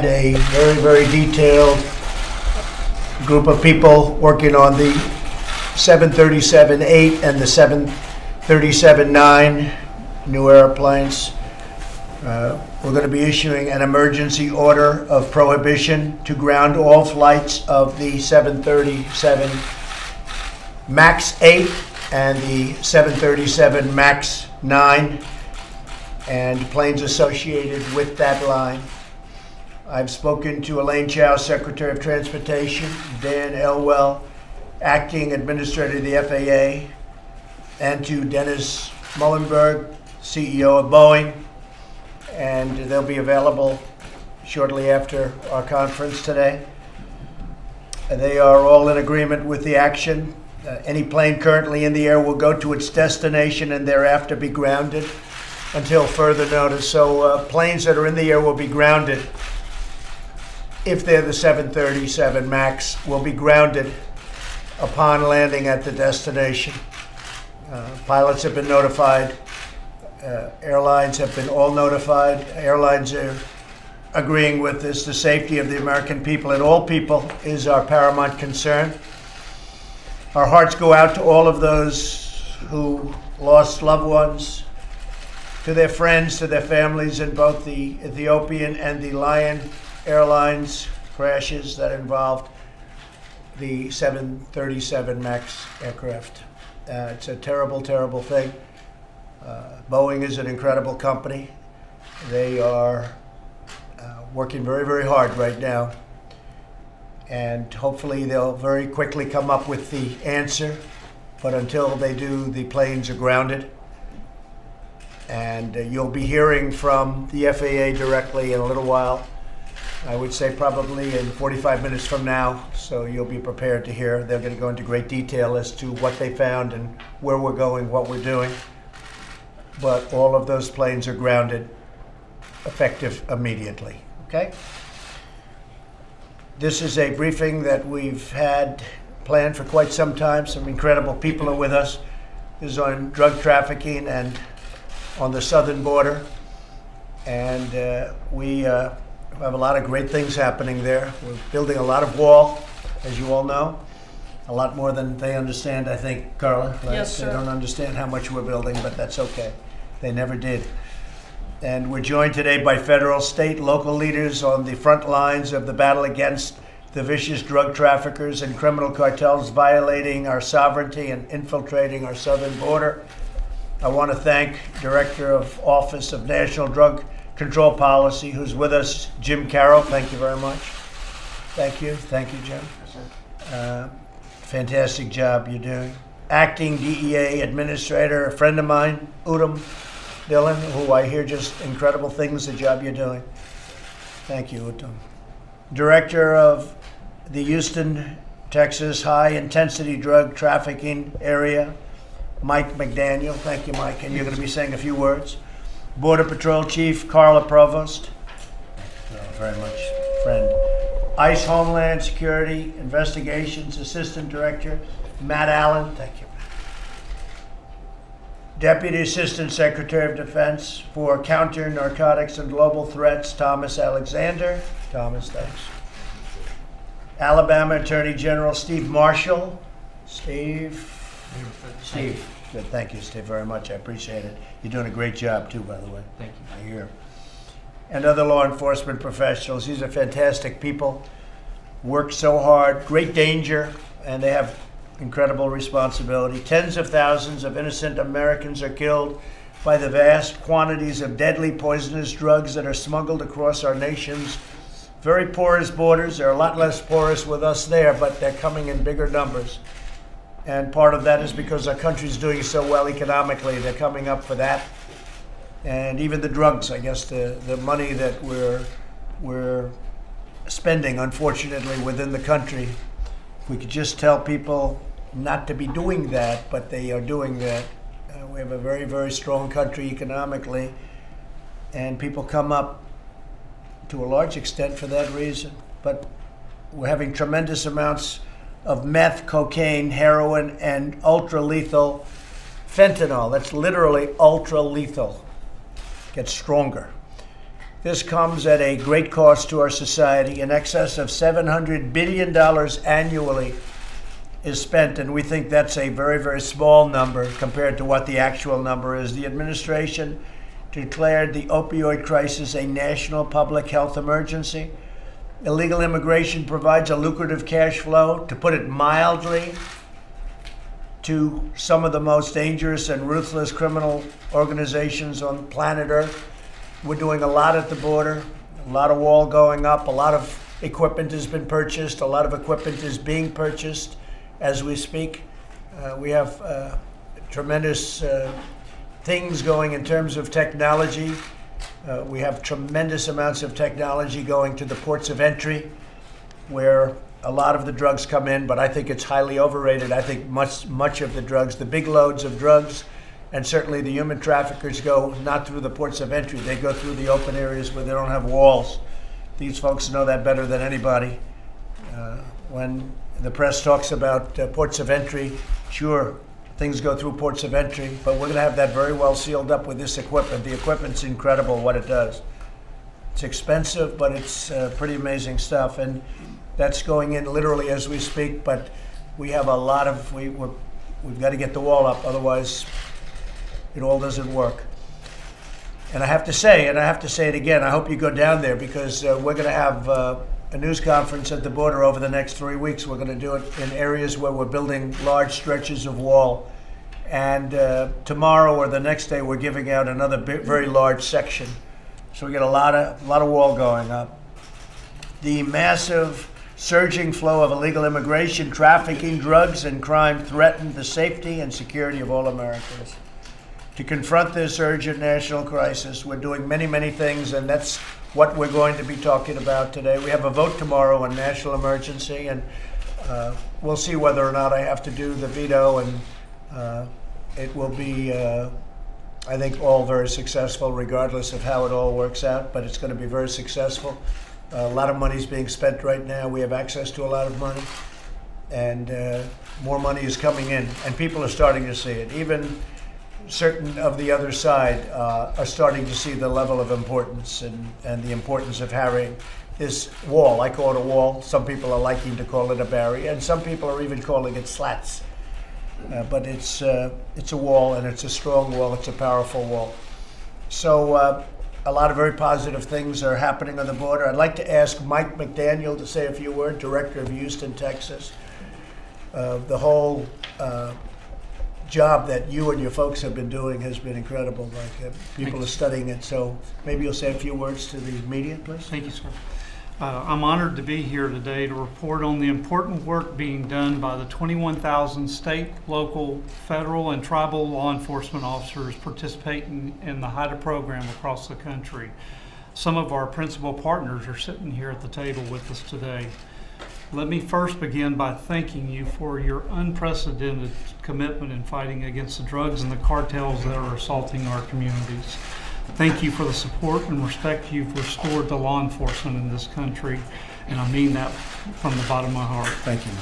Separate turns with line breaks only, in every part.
had a very, very detailed group of people working on the 737-8 and the 737-9 new airplanes. We're going to be issuing an emergency order of prohibition to ground all flights of the 737 MAX 8 and the 737 MAX 9 and planes associated with that line. I've spoken to Elaine Chao, Secretary of Transportation, Dan Elwell, Acting Administrator of the FAA, and to Dennis Muhlenberg, CEO of Boeing, and they'll be available shortly after our conference today. They are all in agreement with the action. Any plane currently in the air will go to its destination and thereafter be grounded until further notice. So planes that are in the air will be grounded. If they're the 737 MAX, will be grounded upon landing at the destination. Pilots have been notified. Airlines have been all notified. Airlines are agreeing with this. The safety of the American people and all people is our paramount concern. Our hearts go out to all of those who lost loved ones, to their friends, to their families in both the Ethiopian and the Lion Airlines crashes that involved the 737 MAX aircraft. It's a terrible, terrible thing. Boeing is an incredible company. They are working very, very hard right now. And hopefully they'll very quickly come up with the answer. But until they do, the planes are grounded. And you'll be hearing from the FAA directly in a little while. I would say probably in 45 minutes from now, so you'll be prepared to hear. They're going to go into great detail as to what they found and where we're going, what we're doing. But all of those planes are grounded, effective immediately, okay? This is a briefing that we've had planned for quite some time. Some incredible people are with us. This is on drug trafficking and on the southern border. And we have a lot of great things happening there. We're building a lot of wall, as you all know. A lot more than they understand, I think, Carla. Right?
Yes, sir.
They don't understand how much we're building, but that's okay. They never did. And we're joined today by federal, state, local leaders on the front lines of the battle against the vicious drug traffickers and criminal cartels violating our sovereignty and infiltrating our southern border. I want to thank Director of Office of National Drug Control Policy, who's with us, Jim Carroll. Thank you very much. Thank you, Jim. Yes, fantastic job you're doing. Acting DEA Administrator, a friend of mine, Udom Dillon, who I hear just incredible things, the job you're doing. Thank you, Udom. Director of the Houston, Texas High Intensity Drug Trafficking Area, Mike McDaniel. Thank you, Mike, and you're going to be saying a few words. Border Patrol Chief Carla Provost. Thank you very much, friend. ICE Homeland Security Investigations Assistant Director Matt Allen. Thank you. Deputy Assistant Secretary of Defense for Counter Narcotics and Global Threats Thomas Alexander. Thomas, thanks. Alabama Attorney General Steve Marshall. Steve. Good. Thank you, Steve, very much. I appreciate it. You're doing a great job, too, by the way.
Thank you.
I hear. And other law enforcement professionals. These are fantastic people. Work so hard, great danger, and they have incredible responsibility. Tens of thousands of innocent Americans are killed by the vast quantities of deadly poisonous drugs that are smuggled across our nation's very porous borders. They're a lot less porous with us there, but they're coming in bigger numbers. And part of that is because our country's doing so well economically. They're coming up for that. And even the drugs, I guess, the money that we're spending, unfortunately, within the country. If we could just tell people not to be doing that, but they are doing that. We have a very, very strong country economically, and people come up to a large extent for that reason. But we're having tremendous amounts of meth, cocaine, heroin, and ultra-lethal fentanyl. That's literally ultra-lethal. Gets stronger. This comes at a great cost to our society. In excess of $700 billion annually is spent, and we think that's a very, very small number compared to what the actual number is. The administration declared the opioid crisis a national public health emergency. Illegal immigration provides a lucrative cash flow, to put it mildly, to some of the most dangerous and ruthless criminal organizations on planet Earth. We're doing a lot at the border, a lot of wall going up, a lot of equipment has been purchased, a lot of equipment is being purchased as we speak. We have tremendous things going in terms of technology. We have tremendous amounts of technology going to the ports of entry, where a lot of the drugs come in, but I think it's highly overrated. I think much of the drugs, the big loads of drugs, and certainly the human traffickers go not through the ports of entry. They go through the open areas where they don't have walls. These folks know that better than anybody. When the press talks about ports of entry, sure, things go through ports of entry, but we're going to have that very well sealed up with this equipment. The equipment's incredible what it does. It's expensive, but it's pretty amazing stuff. And that's going in literally as we speak, but we have a lot of, we've got to get the wall up, otherwise it all doesn't work. And I have to say it again, I hope you go down there, because we're going to have a news conference at the border over the next 3 weeks. We're going to do it in areas where we're building large stretches of wall. And tomorrow or the next day, we're giving out another very large section. So we get a lot of wall going up. The massive surging flow of illegal immigration, trafficking, drugs, and crime threaten the safety and security of all Americans. To confront this urgent national crisis, we're doing many, many things, and that's what we're going to be talking about today. We have a vote tomorrow on national emergency, and we'll see whether or not I have to do the veto, and it will be, I think, all very successful regardless of how it all works out, but it's going to be very successful. A lot of money is being spent right now. We have access to a lot of money, and more money is coming in, and people are starting to see it. Even certain of the other side are starting to see the level of importance and the importance of having this wall. I call it a wall. Some people are liking to call it a barrier, and some people are even calling it slats. But it's a wall, and it's a strong wall. It's a powerful wall. So a lot of very positive things are happening on the border. I'd like to ask Mike McDaniel to say a few words, Director of Houston, Texas. The whole job that you and your folks have been doing has been incredible. Like people are studying it. So maybe you'll say a few words to the media, please.
Thank you, sir. I'm honored to be here today to report on the important work being done by the 21,000 state, local, federal, and tribal law enforcement officers participating in the HIDA program across the country. Some of our principal partners are sitting here at the table with us today. Let me first begin by thanking you for your unprecedented commitment in fighting against the drugs and the cartels that are assaulting our communities. Thank you for the support and respect you've restored to law enforcement in this country, and I mean that from the bottom of my heart.
Thank you.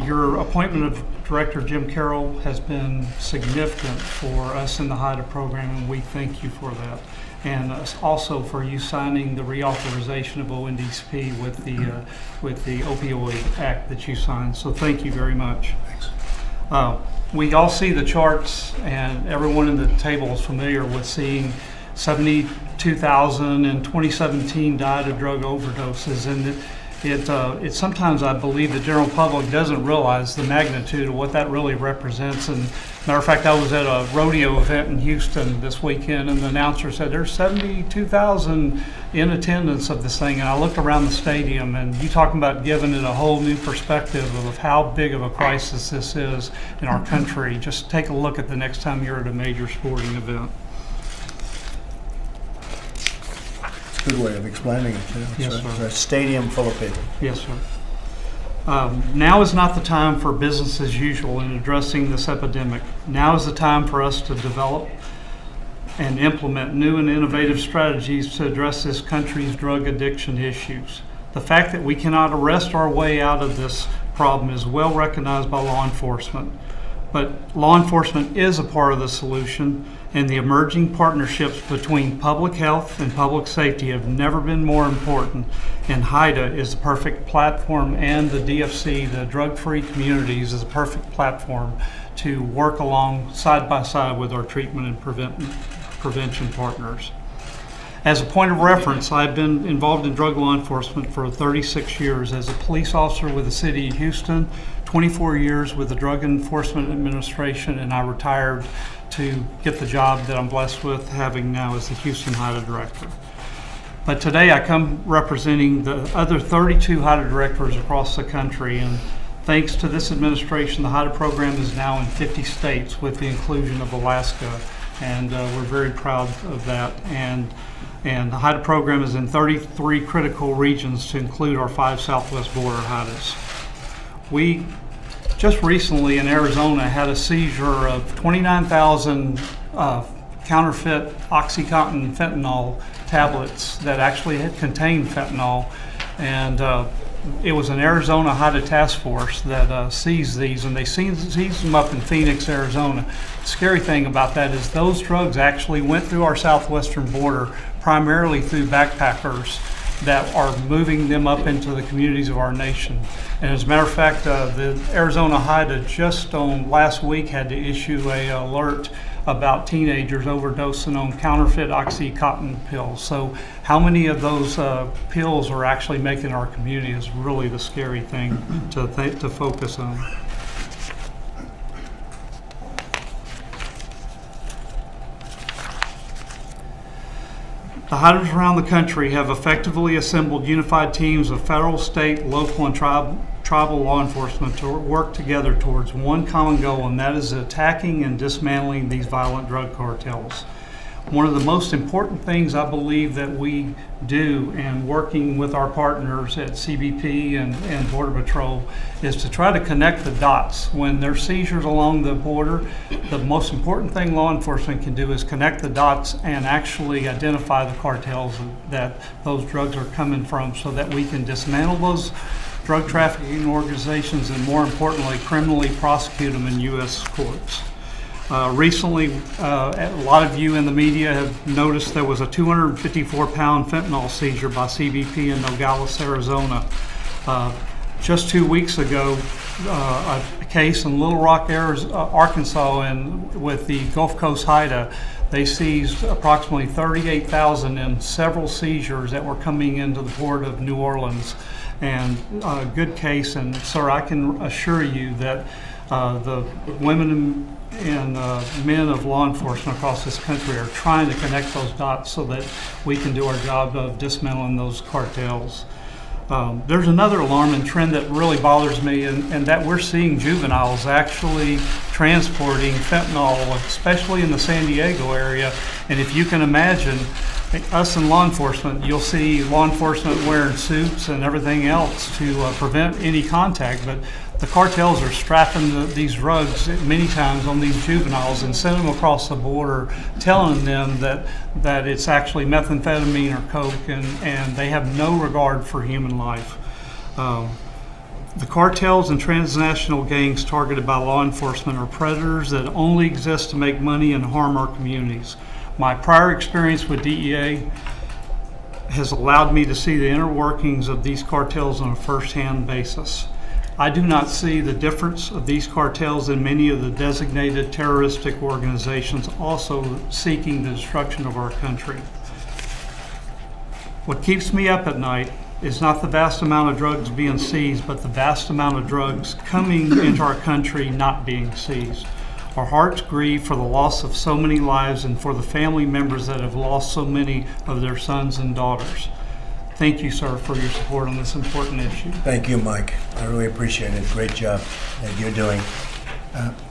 Your appointment of Director Jim Carroll has been significant for us in the HIDA program, and we thank you for that. And also for you signing the reauthorization of ONDCP with the Opioid Act that you signed. So thank you very much.
Thanks.
We all see the charts, and everyone in the table is familiar with seeing 72,000 in 2017 died of drug overdoses, and it sometimes, I believe, the general public doesn't realize the magnitude of what that really represents. And matter of fact, I was at a rodeo event in Houston this weekend, and the announcer said there's 72,000 in attendance of this thing. And I looked around the stadium, and you talking about giving it a whole new perspective of how big of a crisis this is in our country. Just take a look at the next time you're at a major sporting event.
Good way of explaining it, too.
Yes,
It's
sir.
a stadium full of people.
Yes, sir. Now is not the time for business as usual in addressing this epidemic. Now is the time for us to develop and implement new and innovative strategies to address this country's drug addiction issues. The fact that we cannot arrest our way out of this problem is well recognized by law enforcement. But law enforcement is a part of the solution, and the emerging partnerships between public health and public safety have never been more important, and HIDA is the perfect platform, and the DFC, the drug-free communities, is a perfect platform to work along side by side with our treatment and prevention partners. As a point of reference, I've been involved in drug law enforcement for 36 years as a police officer with the City of Houston, 24 years with the Drug Enforcement Administration, and I retired to get the job that I'm blessed with having now as the Houston HIDA Director. But today I come representing the other 32 HIDA directors across the country, and thanks to this administration, the HIDA program is now in 50 states with the inclusion of Alaska, and we're very proud of that. And the HIDA program is in 33 critical regions to include our 5 southwest border HIDAs. We just recently in Arizona had a seizure of 29,000 counterfeit OxyContin fentanyl tablets that actually had contained fentanyl, and it was an Arizona HIDA task force that seized these, and they seized them up in Phoenix, Arizona. The scary thing about that is those drugs actually went through our southwestern border primarily through backpackers that are moving them up into the communities of our nation. And as a matter of fact, the Arizona HIDA just last week had to issue an alert about teenagers overdosing on counterfeit OxyContin pills. So how many of those pills are actually making our community is really the scary thing to focus on. The HIDAs around the country have effectively assembled unified teams of federal, state, local, and tribal law enforcement to work together towards one common goal, and that is attacking and dismantling these violent drug cartels. One of the most important things I believe that we do, and working with our partners at CBP and Border Patrol, is to try to connect the dots. When there's seizures along the border, the most important thing law enforcement can do is connect the dots and actually identify the cartels that those drugs are coming from, so that we can dismantle those drug trafficking organizations and, more importantly, criminally prosecute them in U.S. courts. Recently, a lot of you in the media have noticed there was a 254-pound fentanyl seizure by CBP in Nogales, Arizona. Just 2 weeks ago, a case in Little Rock, Arkansas, with the Gulf Coast HIDA, they seized approximately 38,000 in several seizures that were coming into the port of New Orleans. And a good case, and sir, I can assure you that the women and men of law enforcement across this country are trying to connect those dots so that we can do our job of dismantling those cartels. There's another alarming trend that really bothers me, and that we're seeing juveniles actually transporting fentanyl, especially in the San Diego area. And if you can imagine, us in law enforcement, you'll see law enforcement wearing suits and everything else to prevent any contact, but the cartels are strapping these drugs many times on these juveniles and sending them across the border, telling them that it's actually methamphetamine or coke, and they have no regard for human life. The cartels and transnational gangs targeted by law enforcement are predators that only exist to make money and harm our communities. My prior experience with DEA has allowed me to see the inner workings of these cartels on a first-hand basis. I do not see the difference of these cartels in many of the designated terroristic organizations also seeking the destruction of our country. What keeps me up at night is not the vast amount of drugs being seized, but the vast amount of drugs coming into our country not being seized. Our hearts grieve for the loss of so many lives and for the family members that have lost so many of their sons and daughters. Thank you, sir, for your support on this important issue.
Thank you, Mike. I really appreciate it. Great job that you're doing.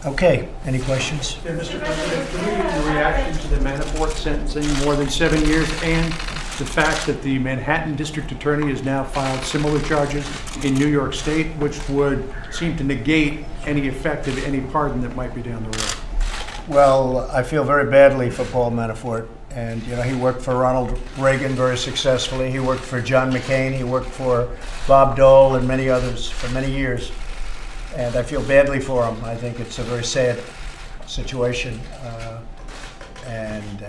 Okay, any questions?
Yeah, Mr. President, can we get your reaction to the Manafort sentencing more than 7 years, and the fact that the Manhattan District Attorney has now filed similar charges in New York State, which would seem to negate any effect of any pardon that might be down the road?
Well, I feel very badly for Paul Manafort. And, you know, he worked for Ronald Reagan very successfully. He worked for John McCain. He worked for Bob Dole and many others for many years. And I feel badly for him. I think it's a very sad situation. And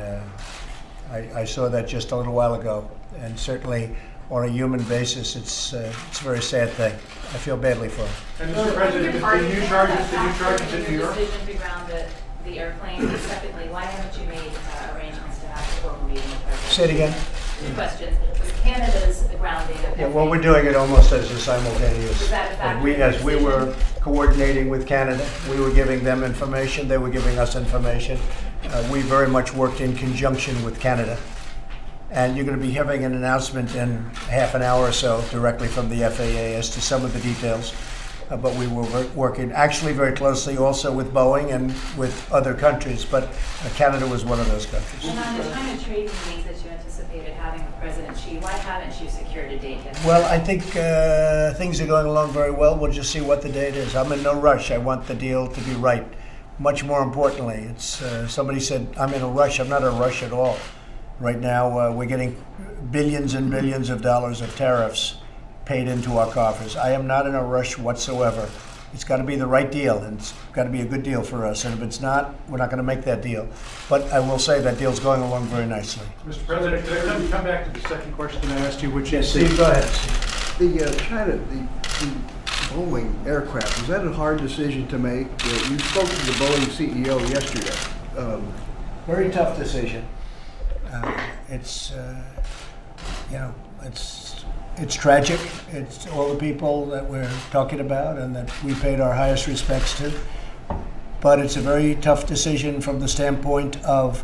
I saw that just a little while ago. And certainly, on a human basis, it's a very sad thing. I feel badly for him.
And Mr. President, the new charges in New York?
Decision to ground the airplane. And secondly, why haven't you made arrangements to have a formal meeting with President?
Say it again.
Two questions. Was Canada's grounding of
Yeah, well, we're doing it almost as a simultaneous.
Was that a factor
And we,
in your
as we were coordinating with Canada, we were giving them information, they were giving us information. We very much worked in conjunction with Canada. And you're going to be having an announcement in half an hour or so directly from the FAA as to some of the details. But we were working actually very closely also with Boeing and with other countries, but Canada was one of those countries.
And on the China trade meetings that you anticipated having with President Xi, why haven't you secured a date yet?
Well, I think things are going along very well. We'll just see what the date is. I'm in no rush. I want the deal to be right. Much more importantly, it's somebody said I'm in a rush. I'm not in a rush at all. Right now, we're getting billions and billions of dollars of tariffs paid into our coffers. I am not in a rush whatsoever. It's got to be the right deal, and it's got to be a good deal for us. And if it's not, we're not going to make that deal. But I will say that deal's going along very nicely.
Mr. President, could I come back to the second question I asked you, which is...
Steve, go ahead.
The Boeing aircraft, was that a hard decision to make? You spoke to the Boeing CEO yesterday.
Very tough decision. It's it's tragic. It's all the people that we're talking about and that we paid our highest respects to. But it's a very tough decision from the standpoint of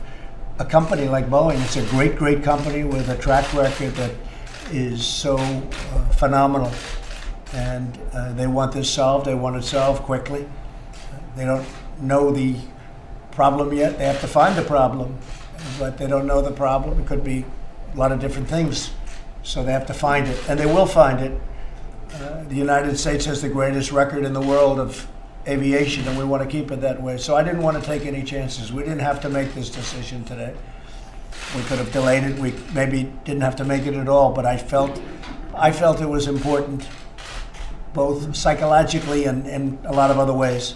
a company like Boeing. It's a great, great company with a track record that is so phenomenal. And they want this solved. They want it solved quickly. They don't know the problem yet. They have to find the problem, but they don't know the problem. It could be a lot of different things. So they have to find it, and they will find it. The United States has the greatest record in the world of aviation, and we want to keep it that way. So I didn't want to take any chances. We didn't have to make this decision today. We could have delayed it. We maybe didn't have to make it at all, but I felt it was important, both psychologically and in a lot of other ways.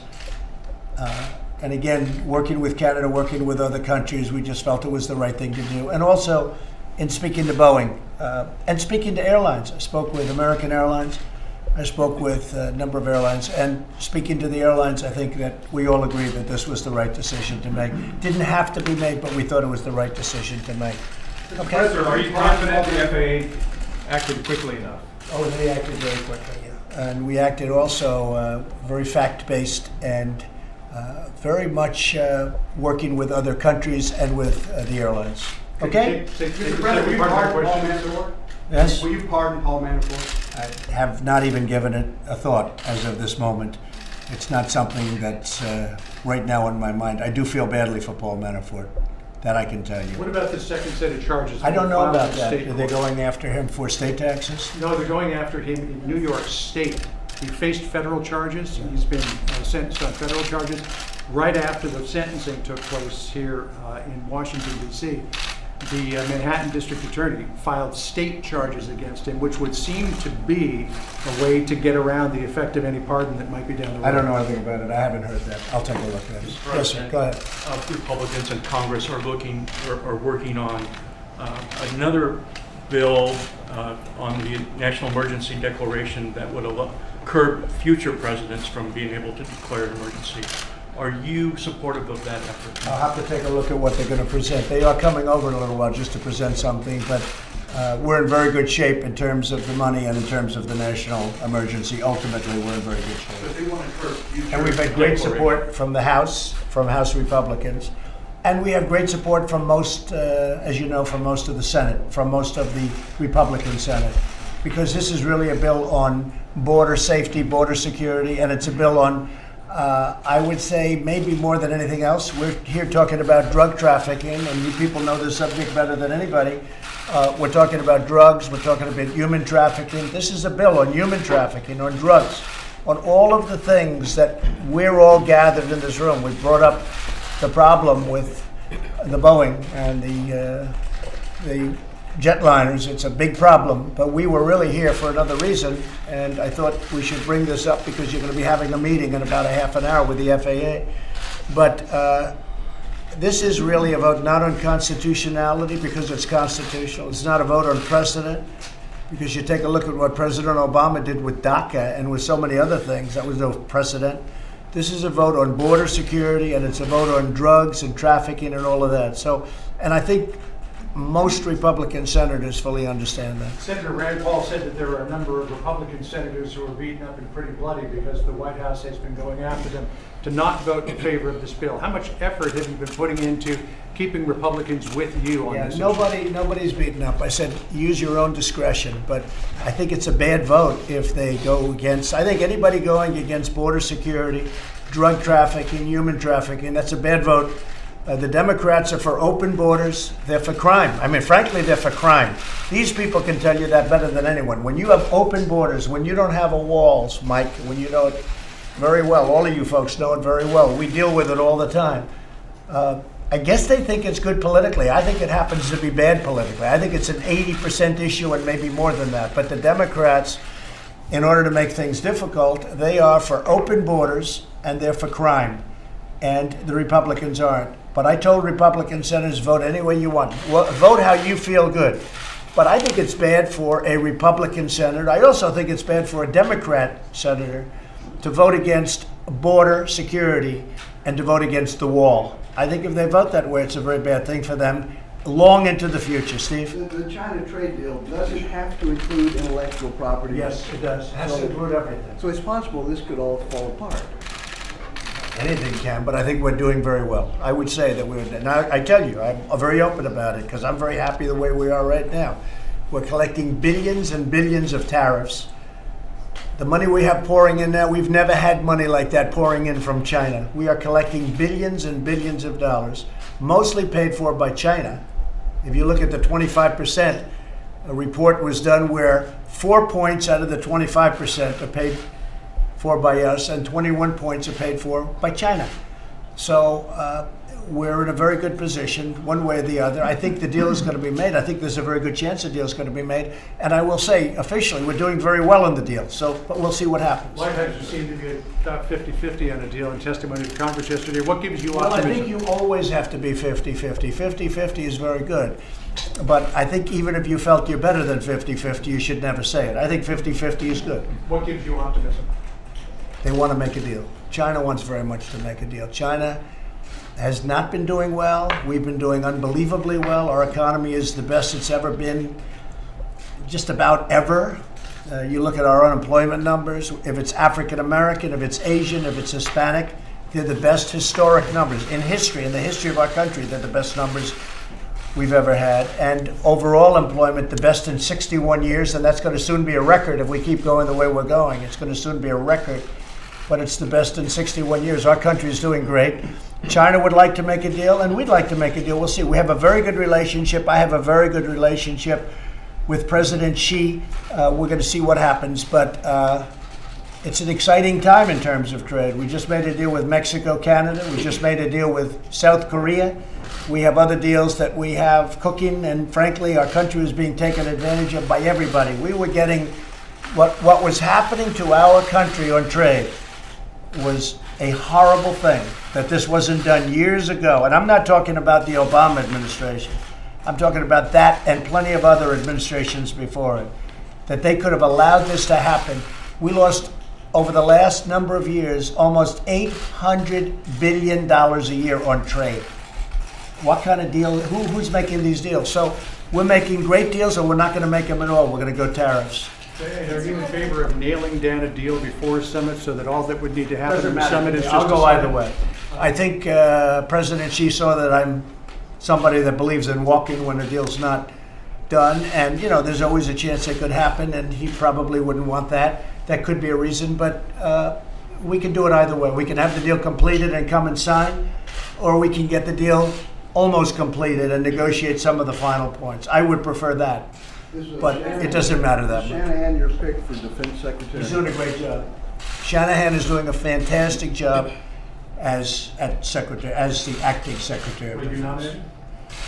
And again, working with Canada, working with other countries, we just felt it was the right thing to do. And also, in speaking to Boeing and speaking to airlines, I spoke with American Airlines, I spoke with a number of airlines, and speaking to the airlines, I think that we all agree that this was the right decision to make. Didn't have to be made, but we thought it was the right decision to make.
Mr. President, are you confident the FAA acted quickly enough?
Oh, they acted very quickly, yeah. And we acted also very fact-based and very much working with other countries and with the airlines. Okay?
Mr. President, will you pardon Paul Manafort?
Yes?
Will you pardon Paul Manafort?
I have not even given it a thought as of this moment. It's not something that's right now on my mind. I do feel badly for Paul Manafort. That I can tell you.
What about the second set of charges?
I don't know
filed
about
in
that.
state
Are they
court?
going after him for state taxes?
No, they're going after him in New York State. He faced federal charges. He's been sentenced on federal charges. Right after the sentencing took place here in Washington, D.C., the Manhattan District Attorney filed state charges against him, which would seem to be a way to get around the effect of any pardon that might be down the road.
I don't know anything about it. I haven't heard that. I'll take a look at it. Yes, sir. Go ahead.
Republicans in Congress are working on another bill on the national emergency declaration that would curb future presidents from being able to declare an emergency. Are you supportive of that effort?
I'll have to take a look at what they're going to present. They are coming over in a little while just to present something, but we're in very good shape in terms of the money and in terms of the national emergency. Ultimately, we're in very good shape.
But they want to curb future
And we've had great
declaration.
support from the House, from House Republicans. And we have great support from most, as you know, from most of the Senate, from most of the Republican Senate. Because this is really a bill on border safety, border security, and it's a bill on, I would say, maybe more than anything else. We're here talking about drug trafficking, and you people know this subject better than anybody. We're talking about drugs, we're talking about human trafficking. This is a bill on human trafficking, on drugs, on all of the things that we're all gathered in this room. We brought up the problem with the Boeing and the jetliners. It's a big problem, but we were really here for another reason, and I thought we should bring this up because you're going to be having a meeting in about a half an hour with the FAA. But this is really a vote not on constitutionality because it's constitutional. It's not a vote on precedent because you take a look at what President Obama did with DACA and with so many other things. That was no precedent. This is a vote on border security, and it's a vote on drugs and trafficking and all of that. So, and I think most Republican senators fully understand that.
Senator Rand Paul said that there are a number of Republican senators who are beaten up and pretty bloody because the White House has been going after them to not vote in favor of this bill. How much effort have you been putting into keeping Republicans with you on this issue?
Nobody's beaten up. I said use your own discretion, but I think it's a bad vote if they go against. I think anybody going against border security, drug trafficking, human trafficking, that's a bad vote. The Democrats are for open borders. They're for crime. I mean, frankly, they're for crime. These people can tell you that better than anyone. When you have open borders, when you don't have walls, Mike, when you know it very well, all of you folks know it very well. We deal with it all the time. I guess they think it's good politically. I think it happens to be bad politically. I think it's an 80% issue and maybe more than that. But the Democrats, in order to make things difficult, they are for open borders and they're for crime. And the Republicans aren't. But I told Republican senators, vote any way you want. Well, vote how you feel good. But I think it's bad for a Republican senator. I also think it's bad for a Democrat senator to vote against border security and to vote against the wall. I think if they vote that way, it's a very bad thing for them long into the future. Steve?
The China trade deal doesn't have to include intellectual property.
Yes, it does. It has to include everything.
So it's possible this could all fall apart.
Anything can, but I think we're doing very well. I would say that we're, and I tell you, I'm very open about it because I'm very happy the way we are right now. We're collecting billions and billions of tariffs. The money we have pouring in now, we've never had money like that pouring in from China. We are collecting billions and billions of dollars, mostly paid for by China. If you look at the 25%, a report was done where 4 points out of the 25% are paid for by us, and 21 points are paid for by China. So we're in a very good position, one way or the other. I think the deal is going to be made. I think there's a very good chance the deal is going to be made. And I will say, officially, we're doing very well on the deal. So, but we'll see what happens.
White House, you seem to be about 50-50 on a deal in testimony to Congress yesterday. What gives you
Well, I
optimism?
think you always have to be 50-50. 50-50 is very good. But I think even if you felt you're better than 50-50, you should never say it. I think 50-50 is good.
What gives you optimism?
They want to make a deal. China wants very much to make a deal. China has not been doing well. We've been doing unbelievably well. Our economy is the best it's ever been, just about ever. You look at our unemployment numbers. If it's African American, if it's Asian, if it's Hispanic, they're the best historic numbers in history. In the history of our country, they're the best numbers we've ever had. And overall employment, the best in 61 years, and that's going to soon be a record if we keep going the way we're going. It's going to soon be a record, but it's the best in 61 years. Our country is doing great. China would like to make a deal, and we'd like to make a deal. We'll see. We have a very good relationship. I have a very good relationship with President Xi. We're going to see what happens, but it's an exciting time in terms of trade. We just made a deal with Mexico, Canada. We just made a deal with South Korea. We have other deals that we have cooking, and frankly, our country is being taken advantage of by everybody. We were getting what was happening to our country on trade was a horrible thing, that this wasn't done years ago. And I'm not talking about the Obama administration. I'm talking about that and plenty of other administrations before it, that they could have allowed this to happen. We lost, over the last number of years, almost $800 billion a year on trade. What kind of deal? Who's making these deals? So we're making great deals, or we're not going to make them at all. We're going to go tariffs.
And are you in favor of nailing down a deal before a summit so that all that would need to happen
Doesn't
at the
matter.
summit is just
I'll go
a
either
summit?
way. I think President Xi saw that I'm somebody that believes in walking when a deal's not done. And, you know, there's always a chance it could happen, and he probably wouldn't want that. That could be a reason, but we can do it either way. We can have the deal completed and come and sign, or we can get the deal almost completed and negotiate some of the final points. I would prefer that, but it doesn't matter that much.
Shanahan, your pick for defense secretary.
He's doing a great job. Shanahan is doing a fantastic job as the acting secretary.
Would you nominate him?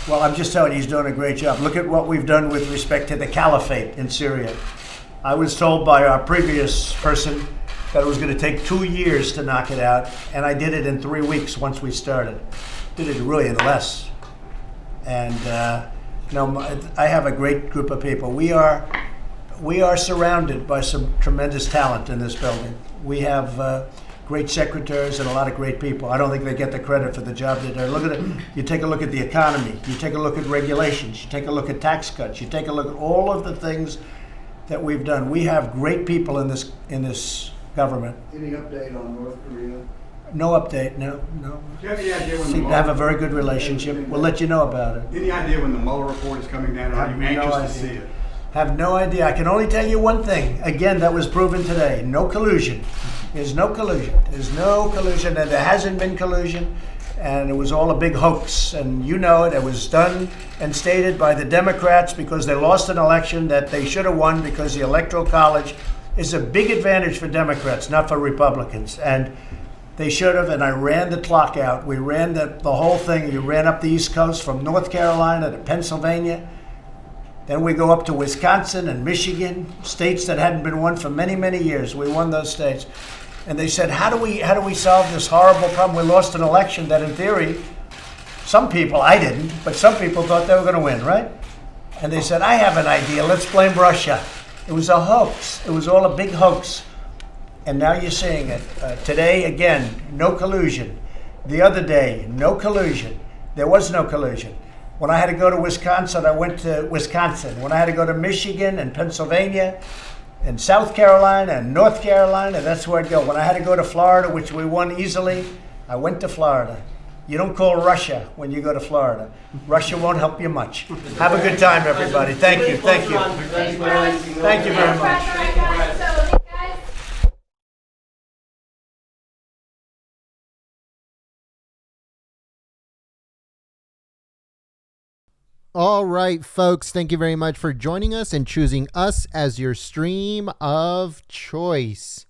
Well, I'm just telling you, he's doing a great job. Look at what we've done with respect to the caliphate in Syria. I was told by our previous person that it was going to take 2 years to knock it out, and I did it in 3 weeks once we started. did it really in less. And I have a great group of people. We are surrounded by some tremendous talent in this building. We have great secretaries and a lot of great people. I don't think they get the credit for the job they do. Look at it. You take a look at the economy. You take a look at regulations. You take a look at tax cuts. You take a look at all of the things that we've done. We have great people in this government.
Any update on North Korea?
No update. No.
Do you have any idea when the
Seem to
Mueller,
have a very good relationship. We'll let you know about it.
any idea when the Mueller report is coming down? Are you anxious to see it?
Have no idea. I can only tell you one thing. Again, that was proven today. No collusion. There's no collusion. There's no collusion, and there hasn't been collusion. And it was all a big hoax. And you know it. It was done and stated by the Democrats because they lost an election that they should have won because the Electoral College is a big advantage for Democrats, not for Republicans. And they should have, and I ran the clock out. We ran the whole thing. You ran up the East Coast from North Carolina to Pennsylvania. Then we go up to Wisconsin and Michigan, states that hadn't been won for many, many years. We won those states. And they said, how do we solve this horrible problem? We lost an election that in theory, some people, I didn't, but some people thought they were going to win, right? And they said, I have an idea. Let's blame Russia. It was a hoax. It was all a big hoax. And now you're seeing it. Today, again, no collusion. The other day, no collusion. There was no collusion. When I had to go to Wisconsin, I went to Wisconsin. When I had to go to Michigan and Pennsylvania and South Carolina and North Carolina, that's where I'd go. When I had to go to Florida, which we won easily, I went to Florida. You don't call Russia when you go to Florida. Russia won't help you much. Have a good time, everybody. Thank you. Thank you. Thank you very much.
All right, folks, thank you very much for joining us and choosing us as your stream of choice.